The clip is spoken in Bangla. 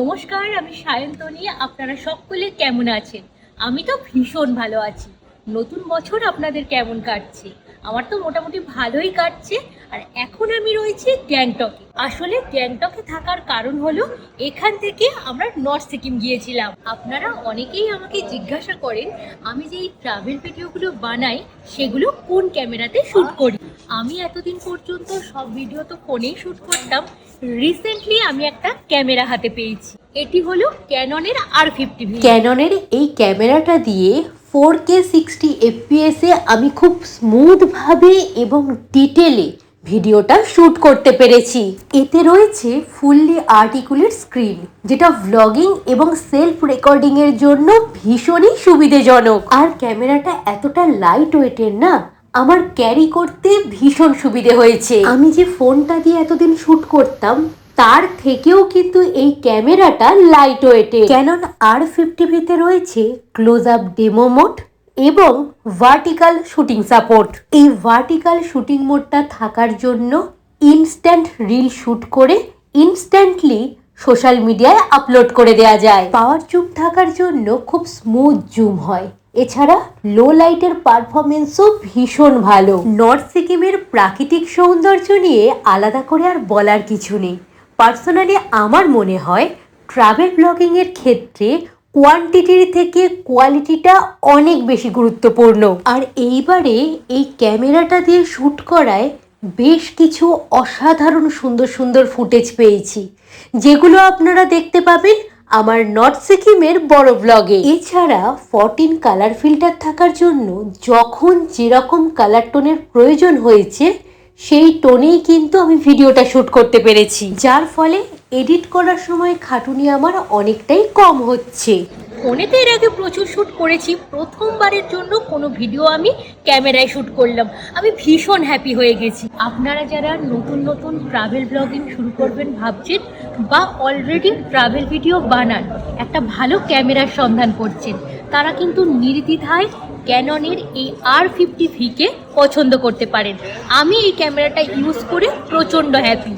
নমস্কার, আমি সায়ন্তনী। আপনারা সকলে কেমন আছেন? আমি তো ভীষণ ভালো আছি। নতুন বছর আপনাদের কেমন কাটছে? আমার তো মোটামুটি ভালোই কাটছে। আর এখন আমি রয়েছি গ্যাংটকে। আসলে গ্যাংটকে থাকার কারণ হলো এখান থেকে আমরা নর্থ সিকিম গিয়েছিলাম। আপনারা অনেকেই আমাকে জিজ্ঞাসা করেন আমি যে এই ট্রাভেল ভিডিওগুলো বানাই সেগুলো কোন ক্যামেরাতে শ্যুট করি। আমি এতদিন পর্যন্ত সব ভিডিও তো ফোনেই শ্যুট করতাম। রিসেন্টলি আমি একটা ক্যামেরা হাতে পেয়েছি। এটি হলো ক্যাননের R50V। ক্যাননের এই ক্যামেরাটা দিয়ে 4K 60 FPS এ আমি খুব স্মুথভাবে এবং ডিটেলে ভিডিওটা শ্যুট করতে পেরেছি। এতে রয়েছে ফুললি আর্টিকুলেট স্ক্রিন, যেটা ভ্লগিং এবং সেলফ রেকর্ডিংয়ের জন্য ভীষণই সুবিধাজনক। আর ক্যামেরাটা এতটা লাইট ওয়েটের না, আমার ক্যারি করতে ভীষণ সুবিধে হয়েছে। আমি যে ফোনটা দিয়ে এতদিন শ্যুট করতাম তার থেকেও কিন্তু এই ক্যামেরাটা লাইট ওয়েটের। ক্যানন R50V-তে রয়েছে ক্লোজ আপ ডেমো মোড এবং ভার্টিক্যাল শুটিং সাপোর্ট। এই ভার্টিক্যাল শুটিং মোডটা থাকার জন্য ইনস্ট্যান্ট রিল শুট করে ইনস্ট্যান্টলি সোশ্যাল মিডিয়ায় আপলোড করে দেওয়া যায়। পাওয়ার জুম থাকার জন্য খুব স্মুথ জুম হয়। এছাড়া লো লাইটের পারফরমেন্সও ভীষণ ভালো। নর্থ সিকিমের প্রাকৃতিক সৌন্দর্য নিয়ে আলাদা করে আর বলার কিছু নেই। পার্সোনালি আমার মনে হয় ট্রাভেল ব্লগিংয়ের ক্ষেত্রে কোয়ান্টিটির থেকে কোয়ালিটিটা অনেক বেশি গুরুত্বপূর্ণ। আর এইবারে এই ক্যামেরাটা দিয়ে শ্যুট করায় বেশ কিছু অসাধারণ সুন্দর সুন্দর ফুটেজ পেয়েছি, যেগুলো আপনারা দেখতে পাবেন আমার নর্থ সিকিমের বড় ব্লগে। এছাড়া 14 কালার ফিল্টার থাকার জন্য যখন যেরকম কালার টোনের প্রয়োজন হয়েছে সেই টোনেই কিন্তু আমি ভিডিওটা শ্যুট করতে পেরেছি, যার ফলে এডিট করার সময় খাটুনি আমার অনেকটাই কম হচ্ছে। ফোনেতে এর আগে প্রচুর শ্যুট করেছি, প্রথমবারের জন্য কোনো ভিডিও আমি ক্যামেরায় শ্যুট করলাম। আমি ভীষণ হ্যাপি হয়ে গেছি। আপনারা যারা নতুন নতুন ট্রাভেল ব্লগিং শুরু করবেন ভাবছেন বা অলরেডি ট্রাভেল ভিডিও বানান, একটা ভালো ক্যামেরার সন্ধান করছেন, তারা কিন্তু নির্দ্বিধায় ক্যাননের এই R50V-কে পছন্দ করতে পারেন। আমি এই ক্যামেরাটা ইউজ করে প্রচণ্ড হ্যাপি।